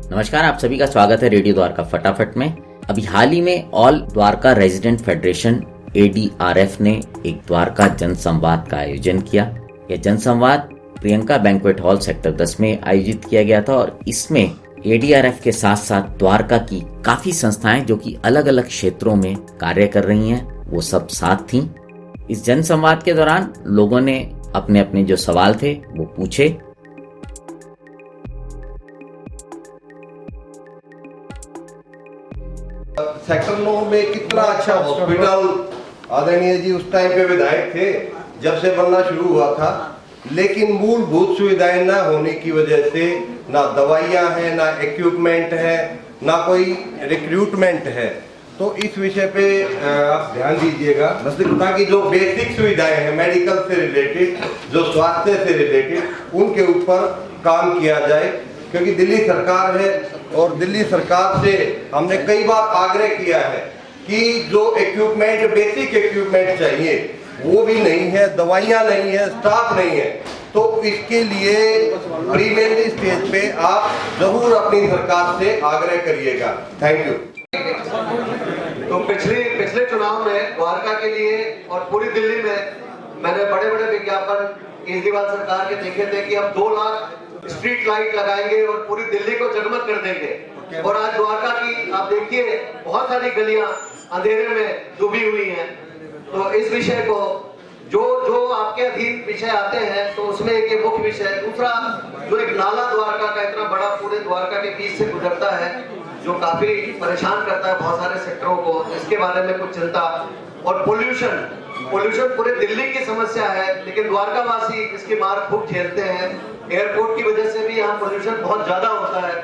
नमस्कार, आप सभी का स्वागत है रेडियो द्वारका फटाफट में। अभी हाल ही में all Dwarka resident federation ADRF ने एक द्वारका जनसंवाद का आयोजन किया। यह जनसंवाद प्रियंका बैंक्वेट हॉल सेक्टर 10 में आयोजित किया गया था और इसमें ADRF के साथ साथ द्वारका की काफी संस्थाएं जो कि अलग अलग क्षेत्रों में कार्य कर रही हैं, वो सब साथ थीं। इस जनसंवाद के दौरान लोगों ने अपने अपने जो सवाल थे वो पूछे। सेक्टर 9 में कितना अच्छा हॉस्पिटल आदरणीय जी उस टाइम पे विधायक थे जब से बनना शुरू हुआ था, लेकिन मूलभूत सुविधाएं ना होने की वजह से ना दवाइयां हैं, ना इक्विपमेंट है, ना कोई रिक्रूटमेंट है। तो इस विषय पे आप ध्यान दीजिएगा ताकि जो बेसिक सुविधाएं हैं मेडिकल से रिलेटेड, जो स्वास्थ्य से रिलेटेड, उनके ऊपर काम किया जाए। क्योंकि दिल्ली सरकार है और दिल्ली सरकार से हमने कई बार आग्रह किया है कि जो इक्विपमेंट, बेसिक इक्विपमेंट चाहिए वो भी नहीं है, दवाइयां नहीं है, स्टाफ नहीं है। तो इसके लिए प्रीलिमिनरी स्टेज पे आप जरूर अपनी सरकार से आग्रह करिएगा। Thank you. तो पिछले चुनाव में द्वारका के लिए और पूरी दिल्ली में मैंने बड़े बड़े विज्ञापन केजरीवाल सरकार के देखे थे कि हम 2 लाख स्ट्रीट लाइट लगाएंगे और पूरी दिल्ली को जगमग कर देंगे। और आज द्वारका की आप देखिए बहुत सारी गलियां अंधेरे में डूबी हुई हैं। तो इस विषय को जो आपके अधीन विषय आते हैं तो उसमें एक ये मुख्य विषय, दूसरा जो एक नाला द्वारका का इतना बड़ा पूरे द्वारका के बीच से गुजरता है जो काफी परेशान करता है बहुत सारे सेक्टरों को, इसके बारे में कुछ चिंता। और पोल्यूशन पूरे दिल्ली की समस्या है, लेकिन द्वारकावासी इसकी मार खूब झेलते हैं। एयरपोर्ट की वजह से भी यहाँ पोल्यूशन बहुत ज्यादा होता है।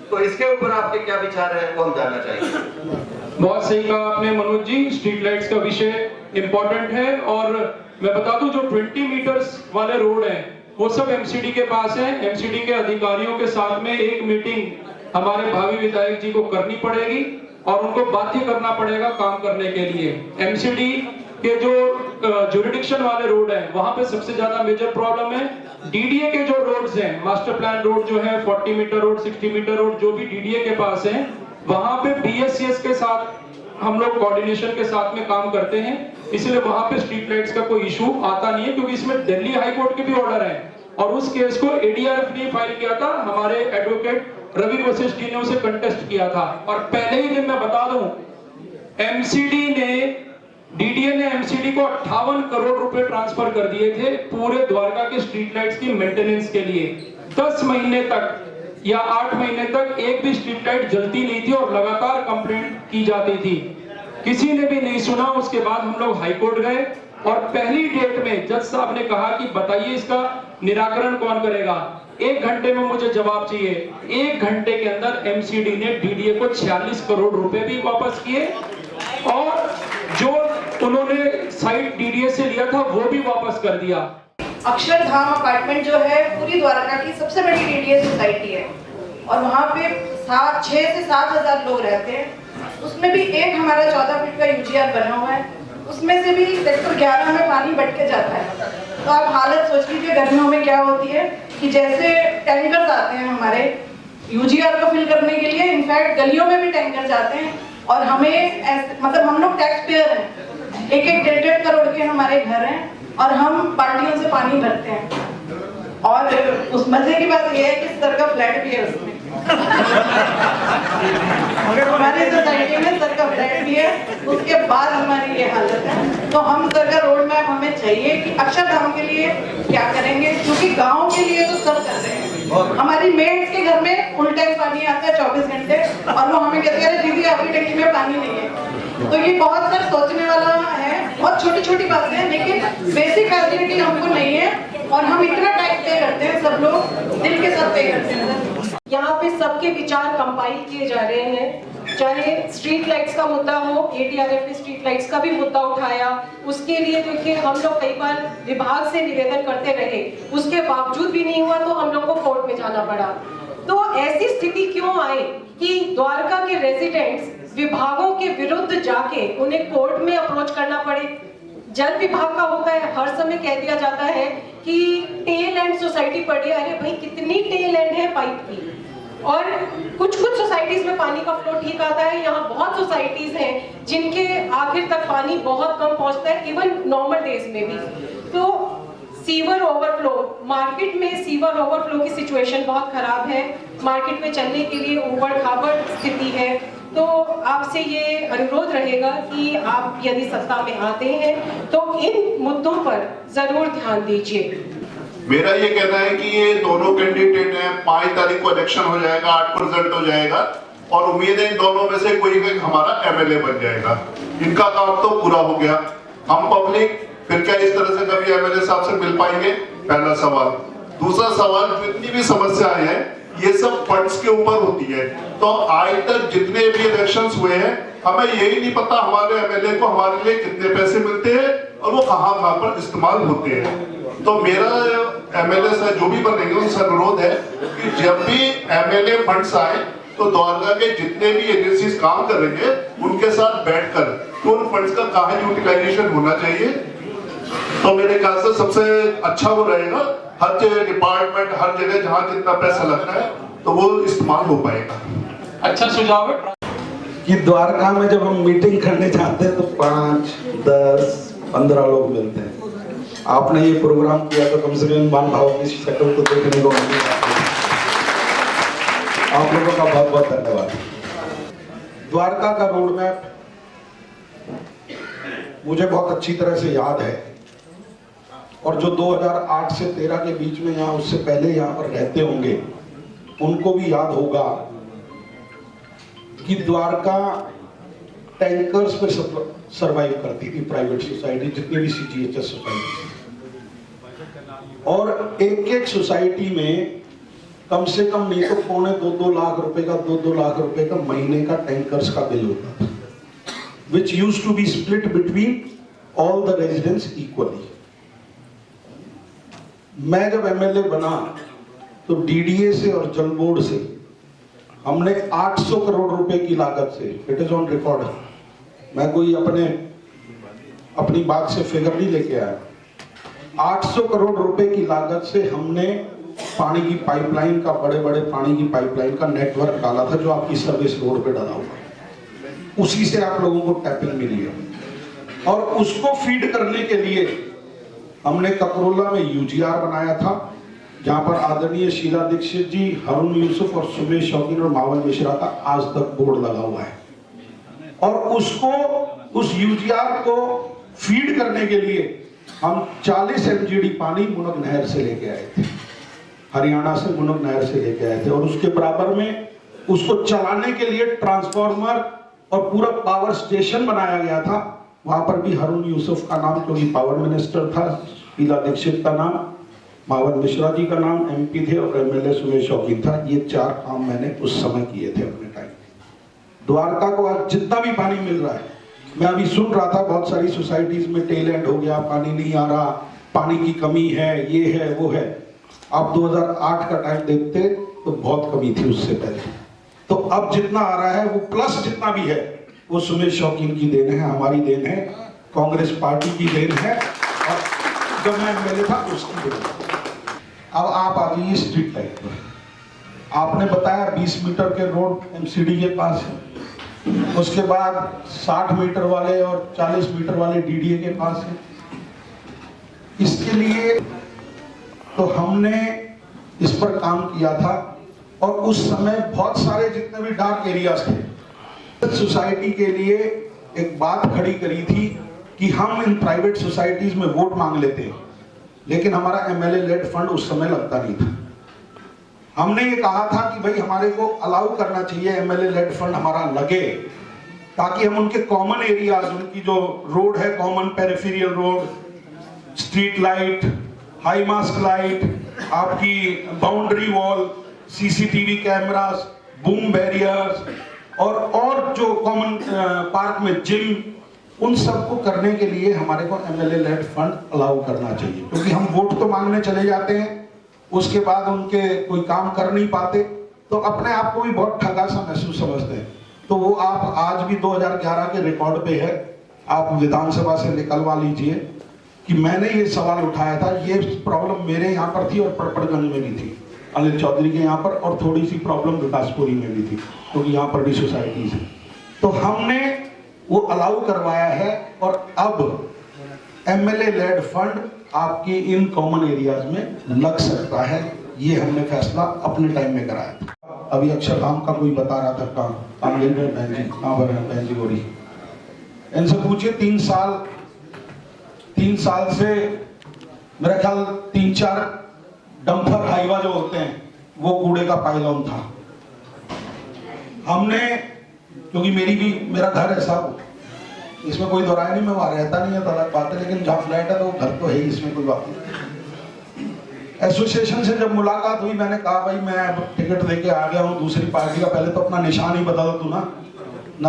तो इसके ऊपर आपके क्या विचार हैं वो हम जानना चाहेंगे। बहुत सही कहा आपने मनोज जी, स्ट्रीट लाइट्स का विषय इम्पोर्टेंट है। और मैं बता दूं जो 20 मीटर्स वाले रोड हैं वो सब MCD के पास है। MCD के अधिकारियों के साथ में एक मीटिंग हमारे भावी विधायक जी को करनी पड़ेगी और उनको बाध्य करना पड़ेगा काम करने के लिए। MCD के जो जुरिडिक्शन वाले रोड हैं वहां पे सबसे ज्यादा मेजर प्रॉब्लम है। DDA के जो रोड्स हैं, मास्टर प्लान रोड जो है 40 मीटर रोड, 60 मीटर रोड जो भी DDA के पास है, वहां पे BSCS के साथ हम लोग कोऑर्डिनेशन के साथ में काम करते हैं, इसलिए वहां पे स्ट्रीट लाइट्स का कोई इशू आता नहीं है। क्योंकि इसमें दिल्ली हाई कोर्ट के भी ऑर्डर है और उस केस को ADRF ने फाइल किया था, हमारे एडवोकेट रवि वशिष्ठ जी ने उसे कंटेस्ट किया था। और पहले ही दिन मैं बता दूं DDA ने MCD को 58 करोड़ रुपए ट्रांसफर कर दिए थे पूरे द्वारका के स्ट्रीट लाइट्स की मेंटेनेंस के लिए। 10 महीने तक या 8 महीने तक एक भी स्ट्रीट लाइट जलती नहीं थी और लगातार कंप्लेंट की जाती थी, किसी ने भी नहीं सुना। उसके बाद हम लोग हाई कोर्ट गए और पहली डेट में जज साहब ने कहा कि बताइए इसका निराकरण कौन करेगा। 1 घंटे में मुझे जवाब चाहिए। 1 घंटे के अंदर MCD ने DDA को 46 करोड़ रुपए भी वापस किए और जो उन्होंने साइट DDA से लिया था वो भी वापस कर दिया। अक्षरधाम अपार्टमेंट जो है पूरी द्वारका की सबसे बड़ी DDA सोसाइटी है और वहाँ पे 6 से 7 हजार लोग रहते हैं। उसमें भी एक हमारा 14 फीट का UGR बना हुआ है, उसमें से भी सेक्टर 11 में पानी बढ़ के जाता है। तो आप हालत सोच लीजिए गर्मियों में क्या होती है कि जैसे टैंकर्स आते हैं हमारे UGR को फिल करने के लिए, इनफैक्ट गलियों में भी टैंकर जाते हैं और हमें मतलब हम लोग टैक्स पेयर हैं, 1-1 करोड़ के हमारे घर हैं और हम पार्टियों से पानी भरते हैं। और उस मजे की बात यह है कि सर का फ्लैट भी है उसमें हमारी सोसाइटी में सर का फ्लैट भी है, उसके बाद हमारी ये हालत है। तो हम सर का रोड मैप हमें चाहिए कि अक्षरधाम के लिए क्या करेंगे, क्योंकि गाँव के लिए तो सब कर रहे हैं। हमारी मेड्स के घर में फुल टाइम पानी आता है 24 घंटे और वो हमें कहते हैं दीदी आपकी टंकी में पानी नहीं है। तो ये बहुत सारा सोचने वाला है, बहुत छोटी छोटी बातें हैं, लेकिन बेसिक फैसिलिटी हमको नहीं है और हम इतना टैक्स पे करते हैं, सब लोग दिल के साथ पे करते हैं। यहाँ पे सबके विचार कंपाइल किए जा रहे हैं, चाहे स्ट्रीट लाइट्स का मुद्दा हो, ADRF ने स्ट्रीट लाइट्स का भी मुद्दा उठाया। उसके लिए देखिए हम लोग कई बार विभाग से निवेदन करते रहे, उसके बावजूद भी नहीं हुआ तो हम लोग को कोर्ट में जाना पड़ा। तो ऐसी स्थिति क्यों आई कि द्वारका के रेजिडेंट्स विभागों के विरुद्ध जाके उन्हें कोर्ट में अप्रोच करना पड़े। जल विभाग का होता है, हर समय कह दिया जाता है कि टेल एंड सोसाइटी पड़ी। अरे भाई कितनी टेल एंड है पाइप की, और कुछ सोसाइटीज में पानी का फ्लो ठीक आता है, यहाँ बहुत सोसाइटीज हैं जिनके आखिर तक पानी बहुत कम पहुंचता है, इवन नॉर्मल डेज में भी। तो सीवर ओवरफ्लो, मार्केट में सीवर ओवरफ्लो की सिचुएशन बहुत खराब है, मार्केट में चलने के लिए ऊबड़ खाबड़ स्थिति है। तो आपसे ये अनुरोध रहेगा कि आप यदि सत्ता में आते हैं तो इन मुद्दों पर जरूर ध्यान दीजिए। मेरा ये कहना है कि ये दोनों कैंडिडेट हैं, 5 तारीख को इलेक्शन हो जाएगा, 8% हो जाएगा और उम्मीद है इन दोनों में से कोई एक हमारा एमएलए बन जाएगा। इनका काम तो पूरा हो गया, हम पब्लिक फिर क्या इस तरह से कभी एमएलए साहब से मिल पाएंगे? पहला सवाल। दूसरा सवाल, जितनी भी समस्याएं हैं ये सब फंड्स के ऊपर होती है। तो आज तक जितने भी इलेक्शंस हुए हैं हमें यही नहीं पता हमारे एमएलए को हमारे लिए कितने पैसे मिलते हैं और वो कहाँ पर इस्तेमाल होते हैं। तो मेरा एमएलए से जो भी बनेंगे उनसे अनुरोध है कि जब भी एमएलए फंड्स आए तो द्वारका के जितने भी एजेंसीज काम कर रही है उनके साथ बैठकर उन फंड्स का कहाँ यूटिलाइजेशन होना चाहिए। तो मेरे ख्याल से सबसे अच्छा वो रहेगा, हर जगह डिपार्टमेंट, हर जगह जहाँ जितना पैसा लगता है तो वो इस्तेमाल हो पाएगा। अच्छा सुझाव है कि द्वारका में जब हम मीटिंग करने जाते हैं तो 5, 10, 15 लोग मिलते हैं। आपने ये प्रोग्राम किया तो कम से कम मान भाव की शक्ल तो देखने को मिली। आप लोगों का बहुत बहुत धन्यवाद। द्वारका का रोड मैप मुझे बहुत अच्छी तरह से याद है और जो 2008 से 13 के बीच में यहाँ उससे पहले यहाँ पर रहते होंगे उनको भी याद होगा कि द्वारका टैंकर्स पे सरवाइव करती थी प्राइवेट सोसाइटी, जितनी भी सीजीएचएस सोसाइटी, और एक सोसाइटी में कम से कम नहीं तो 2.25 लाख रुपए का 2 लाख रुपए का महीने का टैंकर्स का बिल होता था, which used to be split between all the residents equally। मैं जब एमएलए बना तो डीडीए से और जल बोर्ड से हमने 800 करोड़ रुपए की लागत से, इट इज ऑन रिकॉर्ड, मैं कोई अपनी बात से फिगर नहीं लेके आया, 800 करोड़ रुपए की लागत से हमने पानी की पाइपलाइन का, बड़े बड़े पानी की पाइपलाइन का नेटवर्क डाला था जो आपकी सर्विस रोड पे डाला हुआ, उसी से आप लोगों को टैपिंग मिली है। और उसको फीड करने के लिए हमने ककरोला में यूजीआर बनाया था जहां पर आदरणीय शीला दीक्षित जी, हारून यूसुफ और सुमेश शौकीन और मावल मिश्रा का आज तक बोर्ड लगा हुआ है। और उस यूजीआर को फीड करने के लिए हम 40 एमजीडी पानी मुनक नहर से लेके आए थे, हरियाणा से मुनक नहर से लेके आए थे, और उसके बराबर में उसको चलाने के लिए ट्रांसफार्मर और पूरा पावर स्टेशन बनाया गया था। वहां पर भी हारून यूसुफ का नाम, क्योंकि पावर मिनिस्टर था, शीला दीक्षित का नाम, मावल मिश्रा जी का नाम एमपी थे और एमएलए सुमेश शौकीन था। ये 4 काम मैंने उस समय किए थे अपने टाइम। द्वारका को आज जितना भी पानी मिल रहा है, मैं अभी सुन रहा था बहुत सारी सोसाइटीज में टेल एंड हो गया, पानी नहीं आ रहा, पानी की कमी है, ये है वो है। आप 2008 का टाइम देखते तो बहुत कमी थी उससे पहले। तो अब जितना आ रहा है वो प्लस जितना भी है वो सुमेश शौकीन की देन है, हमारी देन है, कांग्रेस पार्टी की देन है, और जब मैं एमएलए था उसकी देन है। अब आप आ जाइए स्ट्रीट लाइट पर। आपने बताया 20 मीटर के रोड एमसीडी के पास है, उसके बाद 60 मीटर वाले और 40 मीटर वाले डीडीए के पास है। इसके लिए तो हमने इस पर काम किया था और उस समय बहुत सारे जितने भी डार्क एरियाज थे, सोसाइटी के लिए एक बात खड़ी करी थी कि हम इन प्राइवेट सोसाइटीज में वोट मांग लेते हैं, लेकिन हमारा एमएलए लेड फंड उस समय लगता नहीं था। हमने ये कहा था कि भाई हमारे को अलाउ करना चाहिए एमएलए लेड फंड हमारा लगे, ताकि हम उनके कॉमन एरियाज, उनकी जो रोड है common peripheral road, street light, high mask light, आपकी boundary wall, CCTV cameras, boom barriers और जो कॉमन पार्क में जिम, उन सबको करने के लिए हमारे को एमएलए लेड फंड अलाउ करना चाहिए। क्योंकि हम वोट तो मांगने चले जाते हैं, उसके बाद उनके कोई काम कर नहीं पाते, तो अपने आप को भी बहुत ठगा सा महसूस समझते हैं। तो वो आप आज भी 2011 के रिकॉर्ड पे है, आप विधानसभा से निकलवा लीजिए कि मैंने ये सवाल उठाया था। ये प्रॉब्लम मेरे यहाँ पर थी और पड़पड़गंज में भी थी। अनिल चौधरी के यहाँ पर, और थोड़ी सी प्रॉब्लम विकासपुरी में भी थी क्योंकि यहाँ पर भी सोसाइटीज हैं। तो हमने वो अलाउ करवाया है और अब एमएलए लेड फंड आपके इन कॉमन एरियाज में लग सकता है। ये हमने फैसला अपने टाइम में कराया था। अभी अक्षरधाम का कोई बता रहा था कहाँ बहन जी, कहाँ पर है बहन जी गोरी, इनसे पूछिए 3 साल से मेरा ख्याल 3-4 डंपर हाईवा जो होते हैं वो कूड़े का पाइलॉन था। हमने, क्योंकि मेरा घर है साहब, इसमें कोई दोराय नहीं, मैं वहां रहता नहीं है तो अलग बात है, लेकिन जहाँ फ्लैट है तो वो घर तो है ही, इसमें कोई बात नहीं। एसोसिएशन से जब मुलाकात हुई मैंने कहा भाई मैं टिकट लेके आ गया हूँ दूसरी पार्टी का, पहले तो अपना निशान ही बता दो तू ना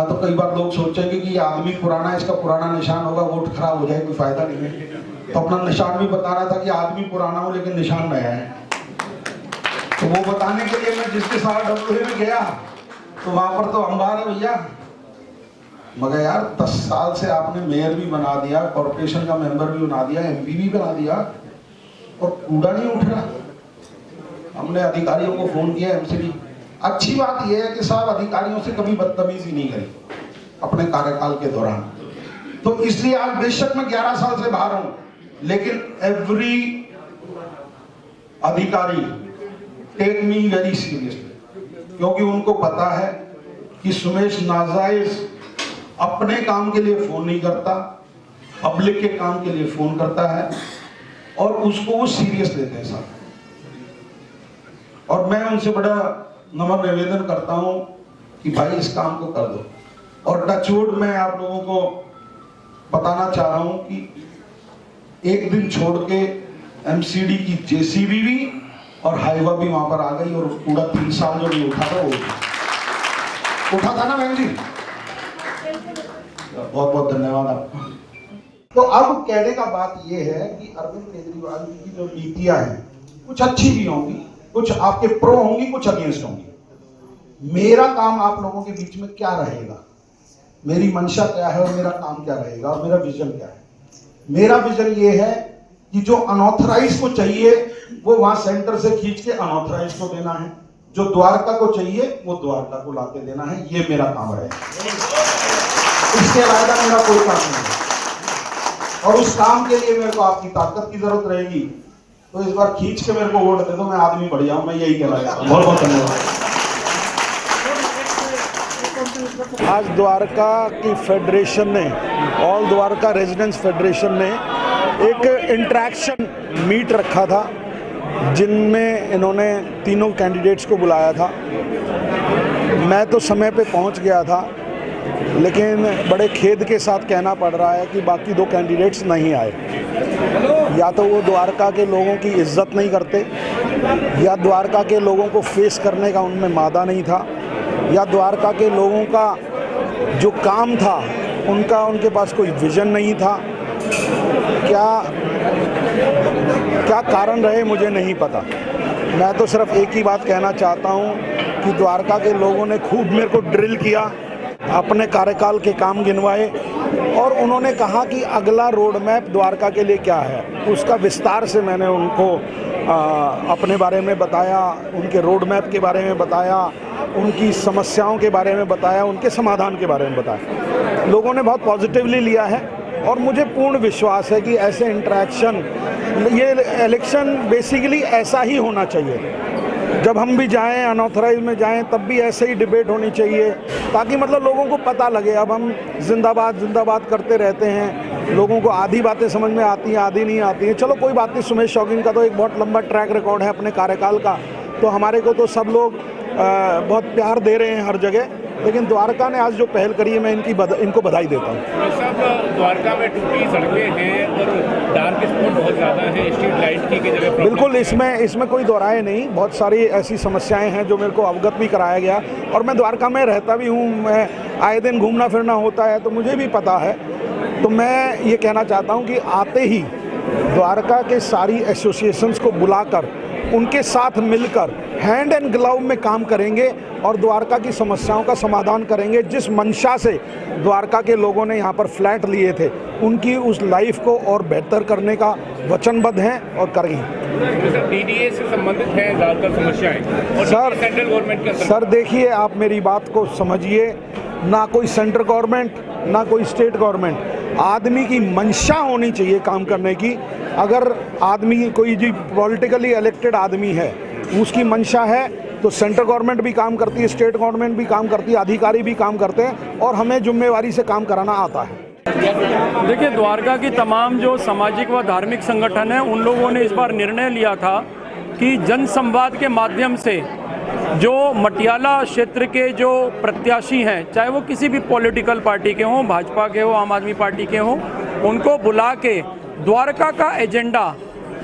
तो कई बार लोग सोचेंगे कि ये आदमी पुराना है, इसका पुराना निशान होगा, वोट खराब हो जाए, कोई फायदा नहीं है। तो अपना निशान भी बताना था कि आदमी पुराना हो लेकिन निशान नया है। तो वो बताने के लिए मैं जिसके साथ डब्ल्यू में गया तो वहां पर तो अंबार है भैया, मगर यार 10 साल से आपने मेयर भी बना दिया, कॉर्पोरेशन का मेंबर भी बना दिया, एमपी भी बना दिया और कूड़ा नहीं उठ रहा। हमने अधिकारियों को फोन किया, एमसीडी। अच्छी बात यह है कि साहब अधिकारियों से कभी बदतमीजी नहीं करी अपने कार्यकाल के दौरान। तो इसलिए आज बेशक मैं 11 साल से बाहर हूं, लेकिन एवरी अधिकारी टेक मी वेरी सीरियसली, क्योंकि उनको पता है कि सुमेश नाजायज अपने काम के लिए फोन नहीं करता, पब्लिक के काम के लिए फोन करता है और उसको वो सीरियस लेते हैं साहब। और मैं उनसे बड़ा नम्र निवेदन करता हूं कि भाई इस काम को कर दो। और टचवुड मैं आप लोगों को बताना चाह रहा हूं कि एक दिन छोड़ के एमसीडी की जेसीबी भी और हाईवा भी वहां पर आ गई और पूरा 3 साल जो नहीं उठा था वो उठा था ना बहन जी। बहुत बहुत धन्यवाद आपका। तो अब कहने का बात यह है कि अरविंद केजरीवाल जी की जो नीतियां हैं कुछ अच्छी भी होंगी, कुछ आपके प्रो होंगी, कुछ अगेंस्ट होंगी। मेरा काम आप लोगों के बीच में क्या रहेगा, मेरी मंशा क्या है और मेरा काम क्या रहेगा और मेरा विजन क्या है। मेरा विजन ये है कि जो अनऑथराइज को चाहिए वो वहां सेंटर से खींच के अनऑथराइज को देना है, जो द्वारका को चाहिए वो द्वारका को लाके देना है। ये मेरा काम रहेगा, इसके अलावा मेरा कोई काम नहीं है। और उस काम के लिए मेरे को आपकी ताकत की जरूरत रहेगी, तो इस बार खींच के मेरे को वोट दे दो, मैं आदमी बढ़ जाऊं। मैं यही कहना चाहता हूं। बहुत बहुत धन्यवाद। आज द्वारका की फेडरेशन ने, ऑल द्वारका रेजिडेंट्स फेडरेशन ने एक इंटरेक्शन मीट रखा था जिनमें इन्होंने तीनों कैंडिडेट्स को बुलाया था। मैं तो समय पे पहुंच गया था, लेकिन बड़े खेद के साथ कहना पड़ रहा है कि बाकी 2 कैंडिडेट्स नहीं आए। या तो वो द्वारका के लोगों की इज्जत नहीं करते, या द्वारका के लोगों को फेस करने का उनमें मादा नहीं था, या द्वारका के लोगों का जो काम था उनका उनके पास कोई विजन नहीं था। क्या कारण रहे मुझे नहीं पता। मैं तो सिर्फ एक ही बात कहना चाहता हूँ कि द्वारका के लोगों ने खूब मेरे को ड्रिल किया, अपने कार्यकाल के काम गिनवाए और उन्होंने कहा कि अगला रोड मैप द्वारका के लिए क्या है, उसका विस्तार से मैंने उनको अपने बारे में बताया, उनके रोड मैप के बारे में बताया, उनकी समस्याओं के बारे में बताया, उनके समाधान के बारे में बताया। लोगों ने बहुत पॉजिटिवली लिया है और मुझे पूर्ण विश्वास है कि ऐसे इंटरेक्शन, ये इलेक्शन बेसिकली ऐसा ही होना चाहिए। जब हम भी जाएं, अनऑथराइज में जाएं, तब भी ऐसे ही डिबेट होनी चाहिए, ताकि मतलब लोगों को पता लगे। अब हम जिंदाबाद जिंदाबाद करते रहते हैं, लोगों को आधी बातें समझ में आती हैं, आधी नहीं आती हैं। चलो कोई बात नहीं, सुमेश शौकीन का तो एक बहुत लंबा ट्रैक रिकॉर्ड है अपने कार्यकाल का, तो हमारे को तो सब लोग बहुत प्यार दे रहे हैं हर जगह। लेकिन द्वारका ने आज जो पहल करी है, मैं इनको बधाई देता हूँ। सब द्वारका में टूटी सड़कें हैं और डार्क स्पॉट बहुत ज़्यादा हैं, स्ट्रीट लाइट की जगह। बिल्कुल, इसमें कोई दोराय नहीं। बहुत सारी ऐसी समस्याएं हैं जो मेरे को अवगत भी कराया गया, और मैं द्वारका में रहता भी हूँ, मैं आए दिन घूमना फिरना होता है तो मुझे भी पता है। तो मैं ये कहना चाहता हूँ कि आते ही द्वारका के सारी एसोसिएशंस को बुलाकर उनके साथ मिलकर हैंड एंड ग्लव में काम करेंगे और द्वारका की समस्याओं का समाधान करेंगे। जिस मंशा से द्वारका के लोगों ने यहाँ पर फ्लैट लिए थे, उनकी उस लाइफ को और बेहतर करने का वचनबद्ध हैं और करेंगे। डीडीए से संबंधित है ज़्यादातर समस्याएं और सर सेंट्रल गवर्नमेंट के अंदर। सर देखिए, आप मेरी बात को समझिए, ना कोई सेंट्रल गवर्नमेंट ना कोई स्टेट गवर्नमेंट, आदमी की मंशा होनी चाहिए काम करने की। अगर आदमी कोई जी पॉलिटिकली इलेक्टेड आदमी है, उसकी मंशा है, तो सेंट्रल गवर्नमेंट भी काम करती है, स्टेट गवर्नमेंट भी काम करती है, अधिकारी भी काम करते हैं और हमें जिम्मेवारी से काम कराना आता है। देखिए, द्वारका की तमाम जो सामाजिक व धार्मिक संगठन हैं, उन लोगों ने इस बार निर्णय लिया था कि जन संवाद के माध्यम से जो मटियाला क्षेत्र के जो प्रत्याशी हैं, चाहे वो किसी भी पॉलिटिकल पार्टी के हों, भाजपा के हों, आम आदमी पार्टी के हों, उनको बुला के द्वारका का एजेंडा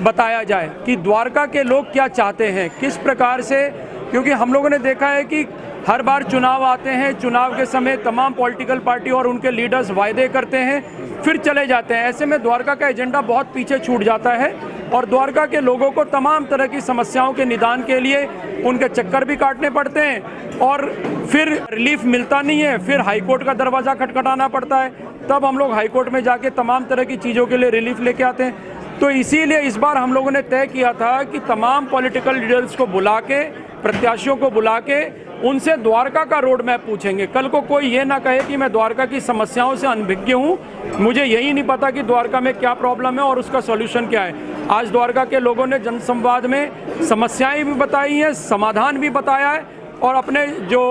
बताया जाए कि द्वारका के लोग क्या चाहते हैं, किस प्रकार से। क्योंकि हम लोगों ने देखा है कि हर बार चुनाव आते हैं, चुनाव के समय तमाम पॉलिटिकल पार्टी और उनके लीडर्स वायदे करते हैं, फिर चले जाते हैं। ऐसे में द्वारका का एजेंडा बहुत पीछे छूट जाता है और द्वारका के लोगों को तमाम तरह की समस्याओं के निदान के लिए उनके चक्कर भी काटने पड़ते हैं और फिर रिलीफ मिलता नहीं है, फिर हाईकोर्ट का दरवाज़ा खटखटाना पड़ता है, तब हम लोग हाईकोर्ट में जाके तमाम तरह की चीज़ों के लिए रिलीफ लेके आते हैं। तो इसीलिए इस बार हम लोगों ने तय किया था कि तमाम पॉलिटिकल लीडर्स को बुला के, प्रत्याशियों को बुला के उनसे द्वारका का रोड मैप पूछेंगे। कल को कोई ये ना कहे कि मैं द्वारका की समस्याओं से अनभिज्ञ हूँ, मुझे यही नहीं पता कि द्वारका में क्या प्रॉब्लम है और उसका सॉल्यूशन क्या है। आज द्वारका के लोगों ने जनसंवाद में समस्याएं भी बताई हैं, समाधान भी बताया है और अपने जो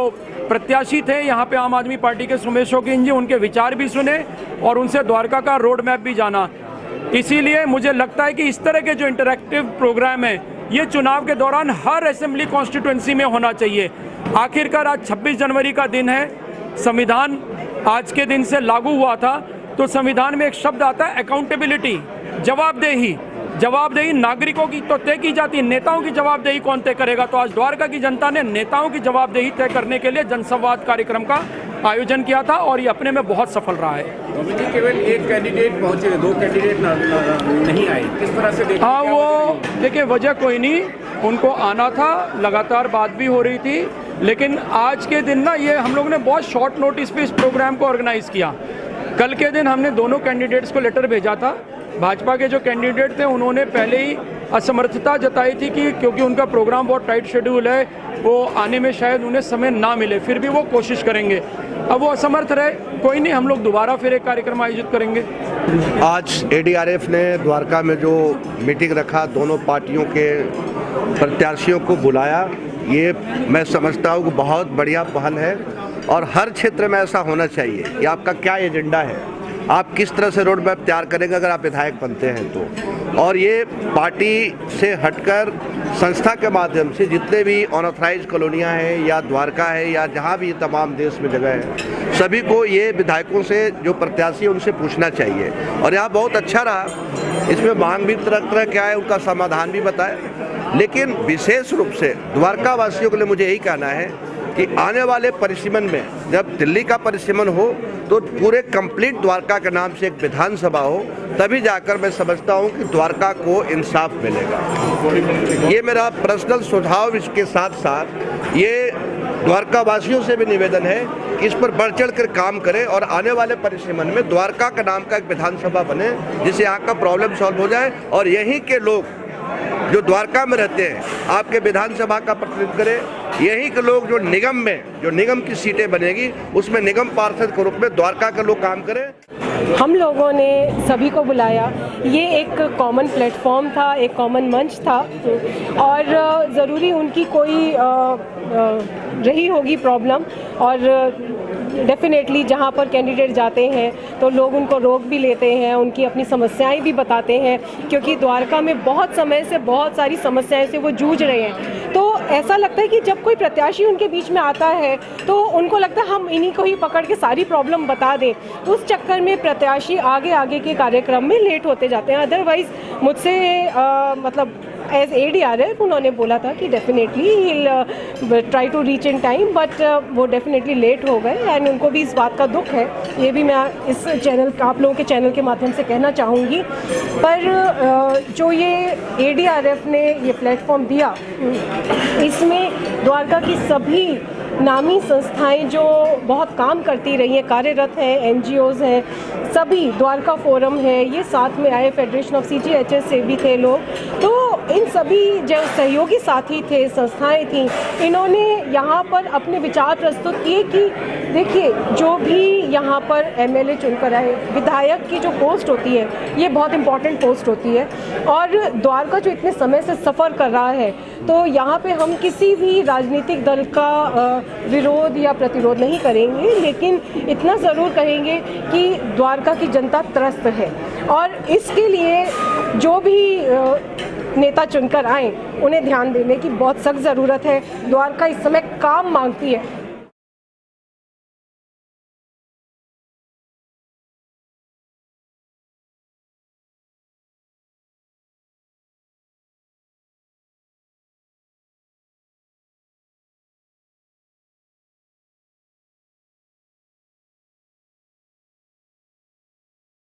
प्रत्याशी थे यहाँ पे आम आदमी पार्टी के सुमेश शौकीन जी, उनके विचार भी सुने और उनसे द्वारका का रोड मैप भी जाना। इसीलिए मुझे लगता है कि इस तरह के जो इंटरैक्टिव प्रोग्राम है, ये चुनाव के दौरान हर असेंबली कॉन्स्टिट्यूंसी में होना चाहिए। आखिरकार आज 26 जनवरी का दिन है, संविधान आज के दिन से लागू हुआ था, तो संविधान में एक शब्द आता है अकाउंटेबिलिटी, जवाबदेही। जवाबदेही नागरिकों की तो तय की जाती है, नेताओं की जवाबदेही कौन तय करेगा। तो आज द्वारका की जनता ने नेताओं की जवाबदेही तय करने के लिए जनसंवाद कार्यक्रम का आयोजन किया था और ये अपने में बहुत सफल रहा है। केवल एक कैंडिडेट पहुंचे, 2 कैंडिडेट नहीं आए, किस तरह से देखिए? हाँ, वो देखिए वजह कोई नहीं, उनको आना था, लगातार बात भी हो रही थी, लेकिन आज के दिन ना ये हम लोग ने बहुत शॉर्ट नोटिस पे इस प्रोग्राम को ऑर्गेनाइज़ किया। कल के दिन हमने दोनों कैंडिडेट्स को लेटर भेजा था। भाजपा के जो कैंडिडेट थे उन्होंने पहले ही असमर्थता जताई थी कि क्योंकि उनका प्रोग्राम बहुत टाइट शेड्यूल है, वो आने में शायद उन्हें समय ना मिले, फिर भी वो कोशिश करेंगे। अब वो असमर्थ रहे, कोई नहीं, हम लोग दोबारा फिर एक कार्यक्रम आयोजित करेंगे। आज एडीआरएफ ने द्वारका में जो मीटिंग रखा, दोनों पार्टियों के प्रत्याशियों को बुलाया, ये मैं समझता हूँ कि बहुत बढ़िया पहल है और हर क्षेत्र में ऐसा होना चाहिए कि आपका क्या एजेंडा है, आप किस तरह से रोड मैप तैयार करेंगे अगर आप विधायक बनते हैं तो। और ये पार्टी से हटकर संस्था के माध्यम से जितने भी अनऑथराइज कॉलोनियाँ हैं या द्वारका है या जहाँ भी तमाम देश में जगह है, सभी को ये विधायकों से जो प्रत्याशी है उनसे पूछना चाहिए। और यहाँ बहुत अच्छा रहा, इसमें मांग भी तरह तरह क्या है, उनका समाधान भी बताए। लेकिन विशेष रूप से द्वारका वासियों के लिए मुझे यही कहना है कि आने वाले परिसीमन में जब दिल्ली का परिसीमन हो तो पूरे कंप्लीट द्वारका के नाम से एक विधानसभा हो, तभी जाकर मैं समझता हूं कि द्वारका को इंसाफ मिलेगा। ये मेरा पर्सनल सुझाव। इसके साथ साथ ये द्वारका वासियों से भी निवेदन है कि इस पर बढ़ चढ़ कर काम करें और आने वाले परिसीमन में द्वारका का नाम का एक विधानसभा बने, जिससे यहाँ का प्रॉब्लम सॉल्व हो जाए और यहीं के लोग जो द्वारका में रहते हैं आपके विधानसभा का प्रतिनिधित्व करें। यही के लोग जो निगम में, जो निगम की सीटें बनेगी उसमें निगम पार्षद के रूप में द्वारका के लोग काम करें। हम लोगों ने सभी को बुलाया, ये एक कॉमन प्लेटफॉर्म था, एक कॉमन मंच था और ज़रूरी उनकी कोई रही होगी प्रॉब्लम और डेफिनेटली जहाँ पर कैंडिडेट जाते हैं तो लोग उनको रोक भी लेते हैं, उनकी अपनी समस्याएं भी बताते हैं, क्योंकि द्वारका में बहुत समय से बहुत सारी समस्याएं से वो जूझ रहे हैं। तो ऐसा लगता है कि जब कोई प्रत्याशी उनके बीच में आता है तो उनको लगता है हम इन्हीं को ही पकड़ के सारी प्रॉब्लम बता दें। उस चक्कर में प्रत्याशी आगे आगे के कार्यक्रम में लेट होते जाते हैं। अदरवाइज़ मुझसे मतलब एज ADRF उन्होंने बोला था कि डेफिनेटली ही try to reach in time, but वो डेफिनेटली लेट हो गए एंड उनको भी इस बात का दुख है। ये भी मैं इस चैनल, आप लोगों के चैनल के माध्यम से कहना चाहूँगी। पर जो ये ADRF ने ये प्लेटफॉर्म दिया, इसमें द्वारका की सभी नामी संस्थाएं जो बहुत काम करती रही हैं, कार्यरत हैं, NGOs हैं, सभी, द्वारका फोरम है, ये साथ में आए, फेडरेशन ऑफ CGHS से भी थे लोग, तो इन सभी जो सहयोगी साथी थे, संस्थाएं थीं, इन्होंने यहाँ पर अपने विचार प्रस्तुत किए कि देखिए जो भी यहाँ पर MLA चुनकर आए, विधायक की जो पोस्ट होती है ये बहुत इम्पॉर्टेंट पोस्ट होती है, और द्वारका जो इतने समय से सफ़र कर रहा है, तो यहाँ पे हम किसी भी राजनीतिक दल का विरोध या प्रतिरोध नहीं करेंगे, लेकिन इतना ज़रूर कहेंगे कि द्वारका की जनता त्रस्त है और इसके लिए जो भी नेता चुनकर आए उन्हें ध्यान देने की बहुत सख्त ज़रूरत है। द्वारका इस समय काम मांगती है।